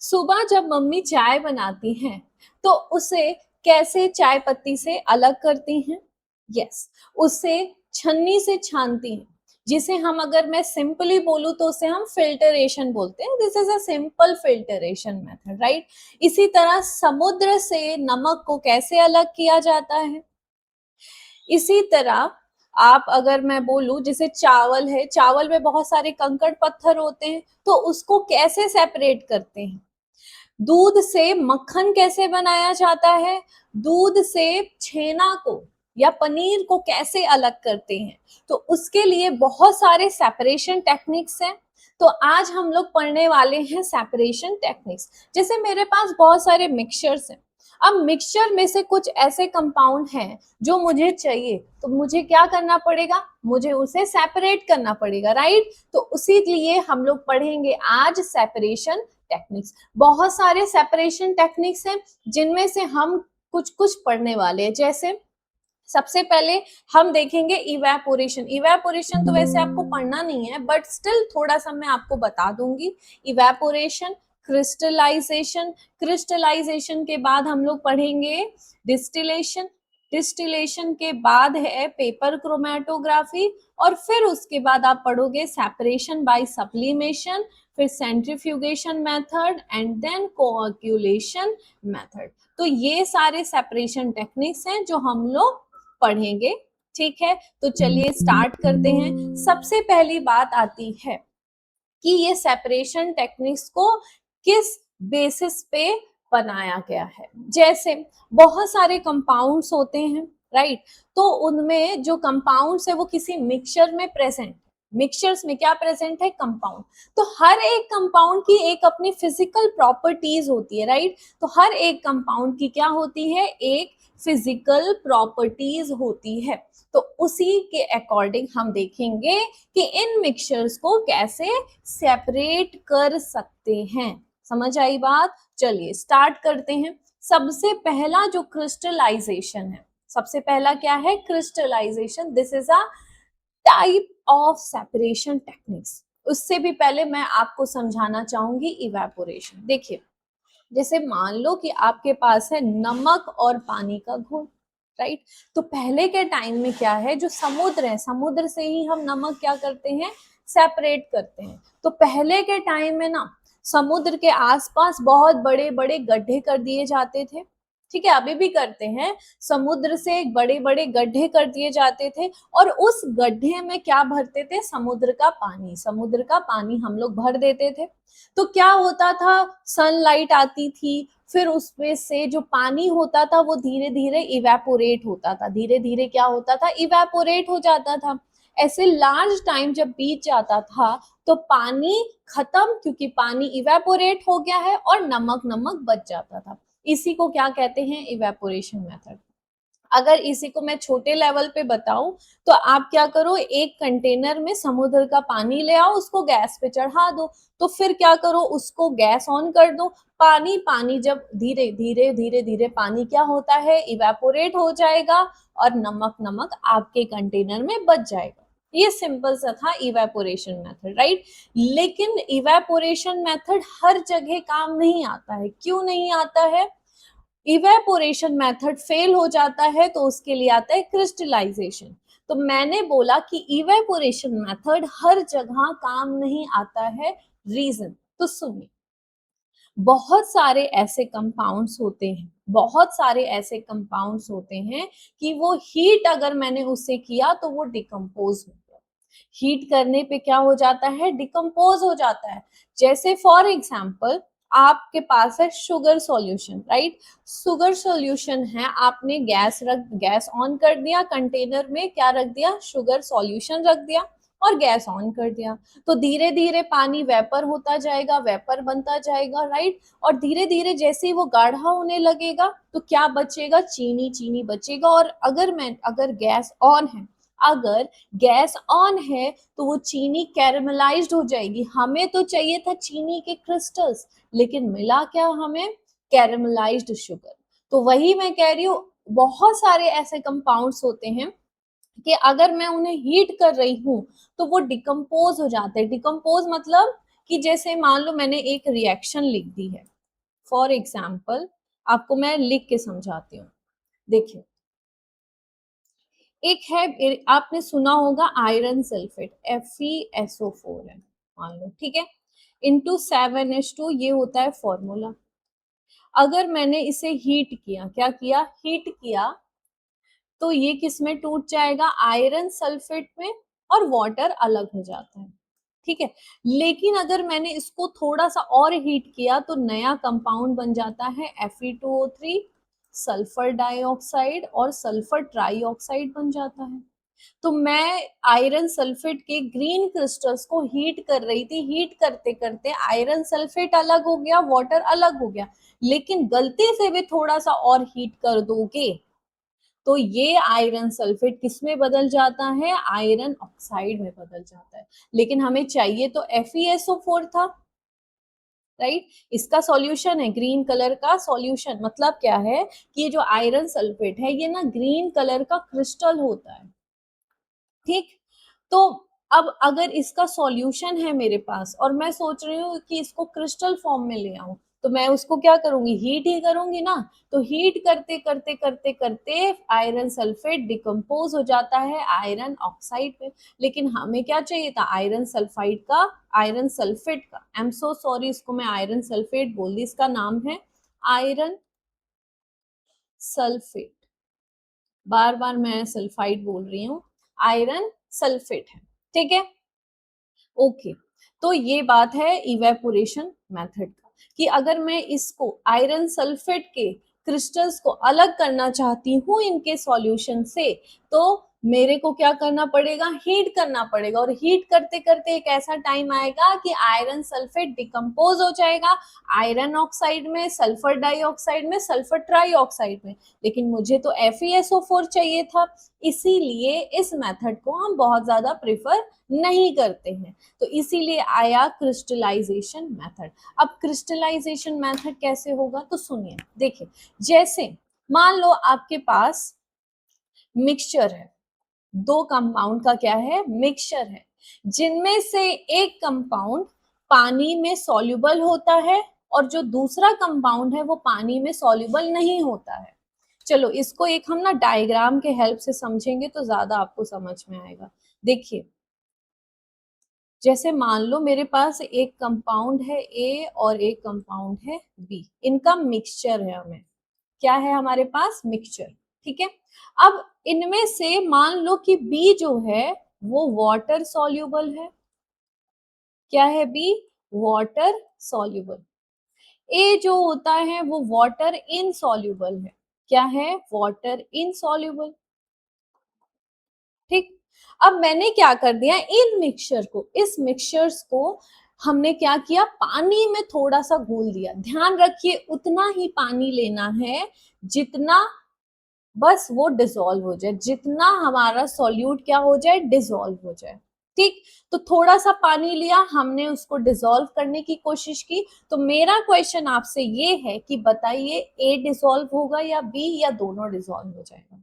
सुबह जब मम्मी चाय बनाती हैं तो उसे कैसे चाय पत्ती से अलग करती हैं? यस, उसे छन्नी से छानती हैं, जिसे हम अगर मैं सिंपली बोलूं तो उसे हम फिल्टरेशन बोलते हैं। This is a simple filtration method, right? इसी तरह समुद्र से नमक को कैसे अलग किया जाता है, इसी तरह आप अगर मैं बोलूं जैसे चावल है, चावल में बहुत सारे कंकड़ पत्थर होते हैं, तो उसको कैसे सेपरेट करते हैं। दूध से मक्खन कैसे बनाया जाता है, दूध से छेना को या पनीर को कैसे अलग करते हैं, तो उसके लिए बहुत सारे सेपरेशन टेक्निक्स हैं। तो आज हम लोग पढ़ने वाले हैं सेपरेशन टेक्निक्स। जैसे मेरे पास बहुत सारे मिक्सचर्स हैं, अब मिक्सचर में से कुछ ऐसे कंपाउंड हैं जो मुझे चाहिए, तो मुझे क्या करना पड़ेगा, मुझे उसे सेपरेट करना पड़ेगा, राइट? तो उसी लिए हम लोग पढ़ेंगे आज सेपरेशन टेक्निक्स। बहुत सारे सेपरेशन टेक्निक्स हैं जिनमें से हम कुछ कुछ पढ़ने वाले हैं। जैसे सबसे पहले हम देखेंगे इवेपोरेशन। इवेपोरेशन तो वैसे आपको पढ़ना नहीं है, बट स्टिल थोड़ा सा मैं आपको बता दूंगी। इवेपोरेशन, क्रिस्टलाइजेशन, क्रिस्टलाइजेशन के बाद हम लोग पढ़ेंगे डिस्टिलेशन, डिस्टिलेशन के बाद है पेपर क्रोमेटोग्राफी, और फिर उसके बाद आप पढ़ोगे सेपरेशन बाय सब्लिमेशन, फिर centrifugation method and then coagulation method. तो ये सारे सेपरेशन टेक्निक्स हैं जो हम लोग पढ़ेंगे। ठीक है, तो चलिए स्टार्ट करते हैं। सबसे पहली बात आती है कि ये सेपरेशन टेक्निक्स को किस बेसिस पे बनाया गया है। जैसे बहुत सारे कंपाउंड्स होते हैं, राइट? तो उनमें जो कंपाउंड्स है वो किसी मिक्सचर में प्रेजेंट, मिक्सचर्स में क्या प्रेजेंट है, कंपाउंड। तो हर एक कंपाउंड की एक अपनी फिजिकल प्रॉपर्टीज होती है, राइट? तो हर एक कंपाउंड की क्या होती है, एक फिजिकल प्रॉपर्टीज होती है। तो उसी के अकॉर्डिंग हम देखेंगे कि इन मिक्सचर्स को कैसे सेपरेट कर सकते हैं। समझ आई बात? चलिए स्टार्ट करते हैं। सबसे पहला जो क्रिस्टलाइजेशन है, सबसे पहला क्या है, crystallization. This is a type of separation techniques. उससे भी पहले मैं आपको समझाना चाहूंगी इवेपोरेशन। देखिए, जैसे मान लो कि आपके पास है नमक और पानी का घोल, राइट? तो पहले के टाइम में क्या है, जो समुद्र है, समुद्र से ही हम नमक क्या करते हैं, सेपरेट करते हैं। तो पहले के टाइम में ना समुद्र के आसपास बहुत बड़े बड़े गड्ढे कर दिए जाते थे। ठीक है, अभी भी करते हैं, समुद्र से बड़े बड़े गड्ढे कर दिए जाते थे, और उस गड्ढे में क्या भरते थे, समुद्र का पानी, समुद्र का पानी हम लोग भर देते थे। तो क्या होता था, सनलाइट आती थी, फिर उसमें से जो पानी होता था वो धीरे धीरे इवेपोरेट होता था, धीरे धीरे क्या होता था, इवेपोरेट हो जाता था। ऐसे लार्ज टाइम जब बीत जाता था तो पानी खत्म, क्योंकि पानी इवेपोरेट हो गया है और नमक नमक बच जाता था। इसी को क्या कहते हैं, इवेपोरेशन मेथड। अगर इसी को मैं छोटे लेवल पे बताऊं तो आप क्या करो, एक कंटेनर में समुद्र का पानी ले आओ, उसको गैस पे चढ़ा दो, तो फिर क्या करो, उसको गैस ऑन कर दो। पानी पानी जब धीरे धीरे धीरे धीरे पानी क्या होता है, इवेपोरेट हो जाएगा, और नमक नमक आपके कंटेनर में बच जाएगा। ये सिंपल सा था इवेपोरेशन मेथड, राइट? लेकिन इवेपोरेशन मेथड हर जगह काम नहीं आता है। क्यों नहीं आता है? इवेपोरेशन मेथड फेल हो जाता है तो उसके लिए आता है क्रिस्टलाइजेशन। तो मैंने बोला कि इवेपोरेशन मेथड हर जगह काम नहीं आता है। रीजन तो सुनिए, बहुत सारे ऐसे कंपाउंड्स होते हैं, बहुत सारे ऐसे कंपाउंड्स होते हैं कि वो हीट अगर मैंने उससे किया तो वो डिकम्पोज हो गया। हीट करने पे क्या हो जाता है, डिकम्पोज हो जाता है। जैसे फॉर एग्जाम्पल आपके पास है sugar solution, right? Sugar solution है, आपने गैस ऑन कर दिया, कंटेनर में क्या रख दिया, शुगर सॉल्यूशन रख दिया, और गैस ऑन कर दिया। तो धीरे धीरे पानी वेपर होता जाएगा, वेपर बनता जाएगा, राइट? और धीरे धीरे जैसे ही वो गाढ़ा होने लगेगा तो क्या बचेगा, चीनी, चीनी बचेगा। और अगर गैस ऑन है, अगर गैस ऑन है तो वो चीनी कैरमलाइज्ड हो जाएगी। हमें तो चाहिए था चीनी के क्रिस्टल्स, लेकिन मिला क्या हमें, कैरमलाइज्ड शुगर। तो वही मैं कह रही हूँ, बहुत सारे ऐसे कंपाउंड्स होते हैं कि अगर मैं उन्हें हीट कर रही हूँ तो वो डिकम्पोज हो जाते हैं। डिकम्पोज मतलब कि जैसे मान लो मैंने एक रिएक्शन लिख दी है, फॉर एग्जाम्पल आपको मैं लिख के समझाती हूँ। देखिए, एक है, आपने सुना होगा आयरन सल्फेट, FeSO4 है मान लो, ठीक है, इंटू 7H2, ये होता है फॉर्मूला। अगर मैंने इसे हीट किया, क्या किया, हीट किया, तो ये किस में टूट जाएगा, आयरन सल्फेट में, और वाटर अलग हो जाता है, ठीक है। लेकिन अगर मैंने इसको थोड़ा सा और हीट किया तो नया कंपाउंड बन जाता है Fe2O3, सल्फर डाइऑक्साइड और सल्फर ट्राइऑक्साइड बन जाता है। तो मैं आयरन सल्फेट के ग्रीन क्रिस्टल्स को हीट कर रही थी, हीट करते करते आयरन सल्फेट अलग हो गया, वाटर अलग हो गया, लेकिन गलती से भी थोड़ा सा और हीट कर दोगे तो ये आयरन सल्फेट किस में बदल जाता है, आयरन ऑक्साइड में बदल जाता है। लेकिन हमें चाहिए तो FeSO4 था, राइट। इसका सॉल्यूशन है ग्रीन कलर का सॉल्यूशन, मतलब क्या है कि ये जो आयरन सल्फेट है ये ना ग्रीन कलर का क्रिस्टल होता है, ठीक। तो अब अगर इसका सॉल्यूशन है मेरे पास और मैं सोच रही हूँ कि इसको क्रिस्टल फॉर्म में ले आऊं, तो मैं उसको क्या करूंगी, हीट ही करूंगी ना। तो हीट करते करते करते करते आयरन सल्फेट डिकम्पोज हो जाता है आयरन ऑक्साइड में। लेकिन हमें क्या चाहिए था, आयरन सल्फाइड का, आयरन सल्फेट का, आई एम सो सॉरी, इसको मैं आयरन सल्फेट बोल दी, इसका नाम है आयरन सल्फेट, बार बार मैं सल्फाइड बोल रही हूँ, आयरन सल्फेट है, ठीक है, ओके। तो ये बात है इवेपोरेशन मेथड का, कि अगर मैं इसको आयरन सल्फेट के क्रिस्टल्स को अलग करना चाहती हूँ इनके सॉल्यूशन से, तो मेरे को क्या करना पड़ेगा, हीट करना पड़ेगा, और हीट करते करते एक ऐसा टाइम आएगा कि आयरन सल्फेट डिकम्पोज हो जाएगा आयरन ऑक्साइड में, सल्फर डाइऑक्साइड में, सल्फर ट्राइऑक्साइड में। लेकिन मुझे तो FeSO4 चाहिए था, इसीलिए इस मेथड को हम बहुत ज्यादा प्रेफर नहीं करते हैं। तो इसीलिए आया क्रिस्टलाइजेशन मेथड। अब क्रिस्टलाइजेशन मेथड कैसे होगा, तो सुनिए, देखिए, जैसे मान लो आपके पास मिक्सचर है, दो कंपाउंड का क्या है, मिक्सचर है, जिनमें से एक कंपाउंड पानी में सॉल्युबल होता है और जो दूसरा कंपाउंड है वो पानी में सॉल्युबल नहीं होता है। चलो इसको एक हम ना डायग्राम के हेल्प से समझेंगे तो ज्यादा आपको समझ में आएगा। देखिए, जैसे मान लो मेरे पास एक कंपाउंड है A और एक कंपाउंड है B, इनका मिक्सचर है, हमें क्या है, हमारे पास मिक्सचर, ठीक है। अब इनमें से मान लो कि B जो है वो वाटर सॉल्युबल है, क्या है B, वाटर सॉल्युबल। A जो होता है वो वाटर इनसॉल्युबल है, क्या है, वाटर इनसॉल्युबल, ठीक। अब मैंने क्या कर दिया, इन मिक्सचर को, इस मिक्सचर्स को हमने क्या किया, पानी में थोड़ा सा घोल दिया। ध्यान रखिए उतना ही पानी लेना है जितना बस वो डिसॉल्व हो जाए, जितना हमारा सॉल्यूट क्या हो जाए, डिसॉल्व हो जाए, ठीक। तो थोड़ा सा पानी लिया हमने, उसको डिसॉल्व करने की कोशिश की। तो मेरा क्वेश्चन आपसे ये है कि बताइए ए डिसॉल्व होगा या बी, या दोनों डिसॉल्व हो जाएगा।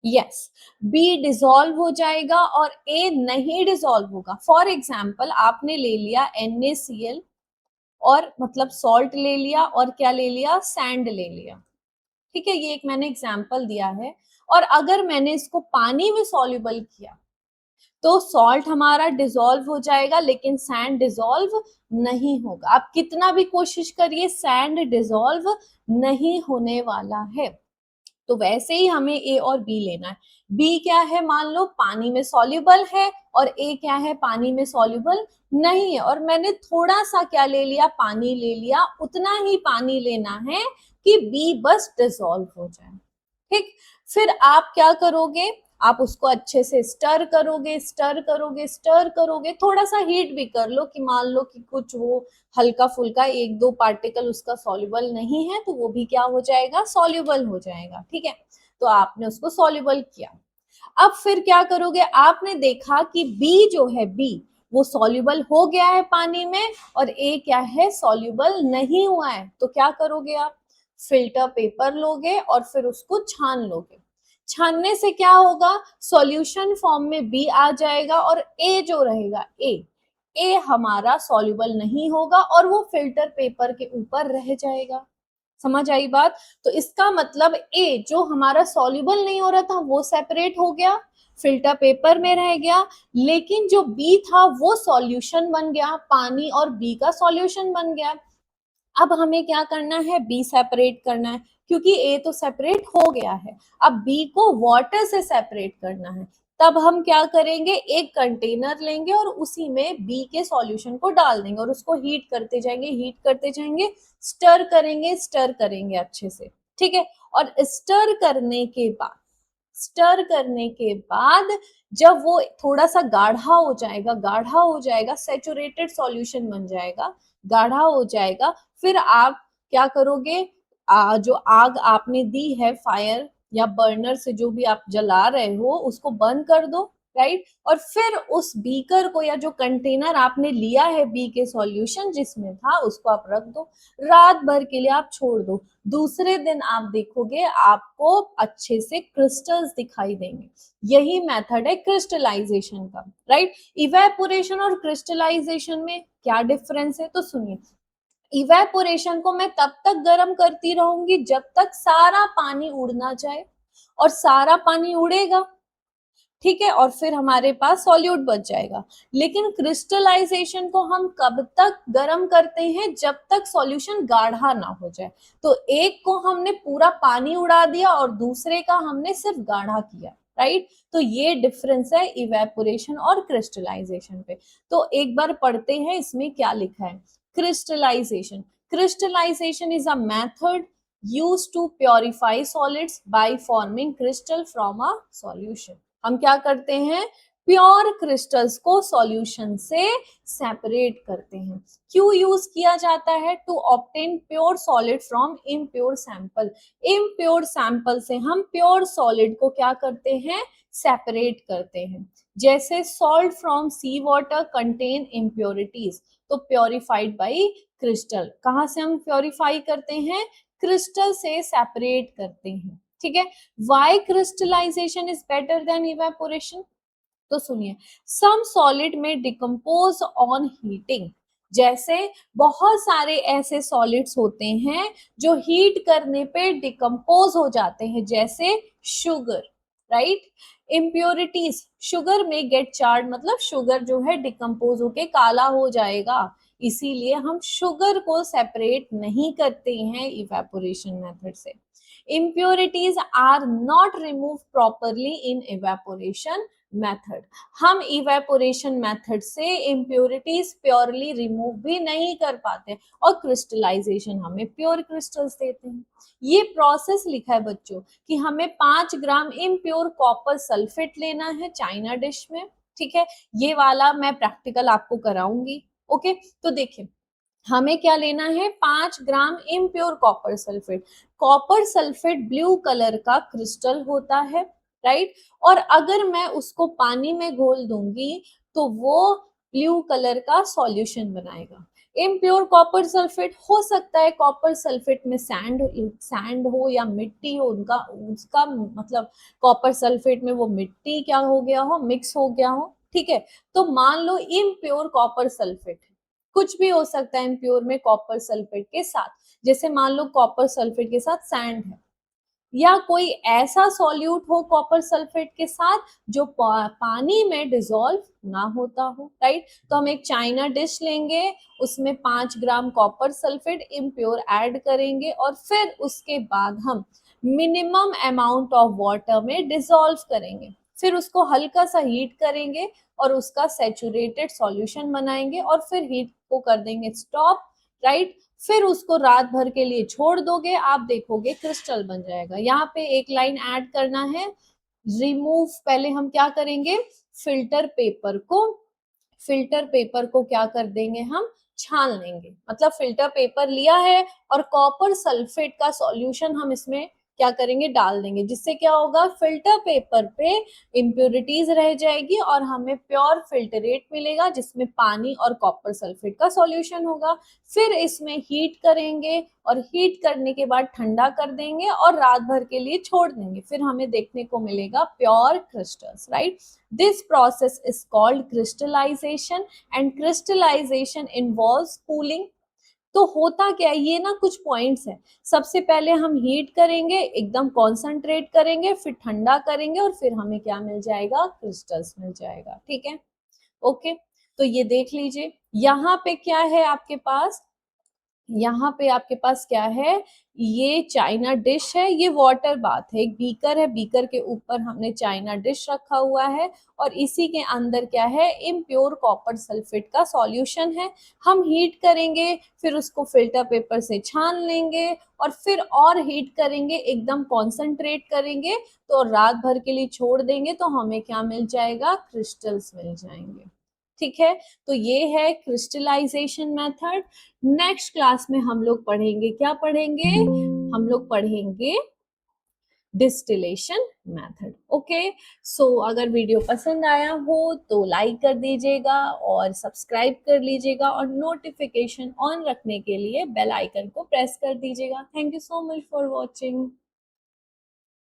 यस, बी डिसॉल्व हो जाएगा और ए नहीं डिसॉल्व होगा। फॉर एग्जाम्पल आपने ले लिया NaCl, और मतलब सॉल्ट ले लिया, और क्या ले लिया, सैंड ले लिया, ठीक है, ये एक मैंने एग्जाम्पल दिया है। और अगर मैंने इसको पानी में सॉल्युबल किया तो सॉल्ट हमारा डिसॉल्व हो जाएगा, लेकिन सैंड डिसॉल्व नहीं होगा। आप कितना भी कोशिश करिए सैंड डिसॉल्व नहीं होने वाला है। तो वैसे ही हमें ए और बी लेना है। बी क्या है, मान लो पानी में सॉल्युबल है, और ए क्या है, पानी में सॉल्युबल नहीं है, और मैंने थोड़ा सा क्या ले लिया, पानी ले लिया। उतना ही पानी लेना है कि बी बस डिसॉल्व हो जाए, ठीक। फिर आप क्या करोगे, आप उसको अच्छे से स्टर करोगे, स्टर करोगे, स्टर करोगे, थोड़ा सा हीट भी कर लो कि मान लो कि कुछ वो हल्का फुल्का एक दो पार्टिकल उसका सॉल्युबल नहीं है, तो वो भी क्या हो जाएगा, सॉल्युबल हो जाएगा, ठीक है। तो आपने उसको सॉल्युबल किया। अब फिर क्या करोगे, आपने देखा कि बी जो है, बी वो सॉल्युबल हो गया है पानी में, और ए क्या है, सॉल्युबल नहीं हुआ है। तो क्या करोगे आप, फिल्टर पेपर लोगे और फिर उसको छान लोगे। छानने से क्या होगा, सॉल्यूशन फॉर्म में बी आ जाएगा, और ए जो रहेगा, ए ए हमारा सॉल्युबल नहीं होगा और वो फिल्टर पेपर के ऊपर रह जाएगा। समझ आई बात? तो इसका मतलब ए जो हमारा सॉल्युबल नहीं हो रहा था वो सेपरेट हो गया, फिल्टर पेपर में रह गया, लेकिन जो बी था वो सॉल्यूशन बन गया, पानी और बी का सॉल्यूशन बन गया। अब हमें क्या करना है, बी सेपरेट करना है, क्योंकि ए तो सेपरेट हो गया है। अब बी को वाटर से सेपरेट करना है। तब हम क्या करेंगे, एक कंटेनर लेंगे और उसी में बी के सॉल्यूशन को डाल देंगे और उसको हीट करते जाएंगे, हीट करते जाएंगे, स्टर करेंगे अच्छे से, ठीक है। और स्टर करने के बाद जब वो थोड़ा सा गाढ़ा हो जाएगा, सैचुरेटेड सॉल्यूशन बन जाएगा, गाढ़ा हो जाएगा, फिर आप क्या करोगे, जो आग आपने दी है फायर या बर्नर से जो भी आप जला रहे हो उसको बंद कर दो, राइट। और फिर उस बीकर को या जो कंटेनर आपने लिया है बी के सॉल्यूशन जिसमें था उसको आप रख दो, रात भर के लिए आप छोड़ दो। दूसरे दिन आप देखोगे आपको अच्छे से क्रिस्टल्स दिखाई देंगे। यही मेथड है क्रिस्टलाइजेशन का, राइट। इवेपोरेशन और क्रिस्टलाइजेशन में क्या डिफरेंस है, तो सुनिए। इवेपोरेशन को मैं तब तक गर्म करती रहूंगी जब तक सारा पानी उड़ ना जाए, और सारा पानी उड़ेगा, ठीक है, और फिर हमारे पास सॉल्यूट बच जाएगा। लेकिन क्रिस्टलाइजेशन को हम कब तक गर्म करते हैं, जब तक सॉल्यूशन गाढ़ा ना हो जाए। तो एक को हमने पूरा पानी उड़ा दिया और दूसरे का हमने सिर्फ गाढ़ा किया, राइट। तो ये डिफरेंस है इवेपोरेशन और क्रिस्टलाइजेशन पे। तो एक बार पढ़ते हैं इसमें क्या लिखा है। Crystallization is a method used to purify solids by forming crystal from a solution। हम क्या करते हैं, प्योर क्रिस्टल्स को सॉल्यूशन से सेपरेट करते हैं। क्यों यूज किया जाता है, to obtain pure solid from impure sample. Impure sample से हम प्योर सॉलिड को क्या करते हैं, सेपरेट करते हैं। जैसे salt from sea water contain impurities, तो प्योरिफाइड बाई क्रिस्टल। कहाँ से हम प्योरिफाई करते हैं, क्रिस्टल से सेपरेट करते हैं, ठीक है। Why crystallization is better than evaporation, तो सुनिए। सम सॉलिड में डिकम्पोज ऑन हीटिंग, जैसे बहुत सारे ऐसे सॉलिड्स होते हैं जो हीट करने पे डिकम्पोज हो जाते हैं, जैसे शुगर, राइट। इम्प्योरिटीज, शुगर में गेट चार्ड, मतलब शुगर जो है डिकम्पोज होके काला हो जाएगा, इसीलिए हम शुगर को सेपरेट नहीं करते हैं इवेपोरेशन मेथड से। impurities are not removed properly in evaporation method। हम इवेपोरेशन मेथड से इम्प्योरिटीज प्योरली रिमूव भी नहीं कर पाते और क्रिस्टलाइजेशन हमें प्योर क्रिस्टल्स देते हैं। ये प्रोसेस लिखा है बच्चों कि हमें 5 ग्राम इम्प्योर कॉपर सल्फेट लेना है चाइना डिश में, ठीक है। ये वाला मैं प्रैक्टिकल आपको कराऊंगी, ओके। तो देखिए हमें क्या लेना है, 5 gram impure copper sulphate. Copper sulphate blue colour का क्रिस्टल होता है, राइट। और अगर मैं उसको पानी में घोल दूंगी तो वो ब्लू कलर का सॉल्यूशन बनाएगा। इम्प्योर कॉपर सल्फेट, हो सकता है कॉपर सल्फेट में सैंड हो या मिट्टी हो, उनका उसका मतलब कॉपर सल्फेट में वो मिट्टी क्या हो गया हो, मिक्स हो गया हो, ठीक है। तो मान लो इम्प्योर कॉपर सल्फेट, कुछ भी हो सकता है इम्प्योर में कॉपर सल्फेट के साथ, जैसे मान लो कॉपर सल्फेट के साथ सैंड है, या कोई ऐसा सॉल्यूट हो कॉपर सल्फेट के साथ जो पानी में डिसॉल्व ना होता हो, राइट। तो हम एक चाइना डिश लेंगे, उसमें 5 gram copper sulphate impure add करेंगे और फिर उसके बाद हम मिनिमम अमाउंट ऑफ वाटर में डिसॉल्व करेंगे, फिर उसको हल्का सा हीट करेंगे और उसका सैचुरेटेड सॉल्यूशन बनाएंगे और फिर हीट को कर देंगे स्टॉप, राइट। फिर उसको रात भर के लिए छोड़ दोगे, आप देखोगे क्रिस्टल बन जाएगा। यहाँ पे एक लाइन ऐड करना है, रिमूव, पहले हम क्या करेंगे, फिल्टर पेपर को क्या कर देंगे, हम छान लेंगे। मतलब फिल्टर पेपर लिया है और कॉपर सल्फेट का सॉल्यूशन हम इसमें क्या करेंगे, डाल देंगे, जिससे क्या होगा, फिल्टर पेपर पे इम्प्योरिटीज रह जाएगी और हमें प्योर फिल्टरेट मिलेगा जिसमें पानी और कॉपर सल्फेट का सॉल्यूशन होगा। फिर इसमें हीट करेंगे और हीट करने के बाद ठंडा कर देंगे और रात भर के लिए छोड़ देंगे, फिर हमें देखने को मिलेगा pure crystals, right. This process is called crystallization and crystallization involves cooling. तो होता क्या है, ये ना कुछ पॉइंट्स हैं। सबसे पहले हम हीट करेंगे, एकदम कॉन्सेंट्रेट करेंगे, फिर ठंडा करेंगे और फिर हमें क्या मिल जाएगा, क्रिस्टल्स मिल जाएगा, ठीक है। ओके, तो ये देख लीजिए, यहाँ पे क्या है आपके पास, यहाँ पे आपके पास क्या है, ये चाइना डिश है, ये वाटर बाथ है, एक बीकर है, बीकर के ऊपर हमने चाइना डिश रखा हुआ है और इसी के अंदर क्या है, इम्प्योर कॉपर सल्फेट का सॉल्यूशन है। हम हीट करेंगे, फिर उसको फिल्टर पेपर से छान लेंगे और फिर और हीट करेंगे, एकदम कॉन्सेंट्रेट करेंगे, तो रात भर के लिए छोड़ देंगे, तो हमें क्या मिल जाएगा, क्रिस्टल्स मिल जाएंगे, ठीक है। तो ये है क्रिस्टलाइजेशन मेथड। नेक्स्ट क्लास में हम लोग पढ़ेंगे, क्या पढ़ेंगे, हम लोग पढ़ेंगे डिस्टिलेशन मेथड। ओके, सो अगर वीडियो पसंद आया हो तो लाइक कर दीजिएगा और सब्सक्राइब कर लीजिएगा और नोटिफिकेशन ऑन रखने के लिए बेल आइकन को प्रेस कर दीजिएगा। Thank you so much for watching.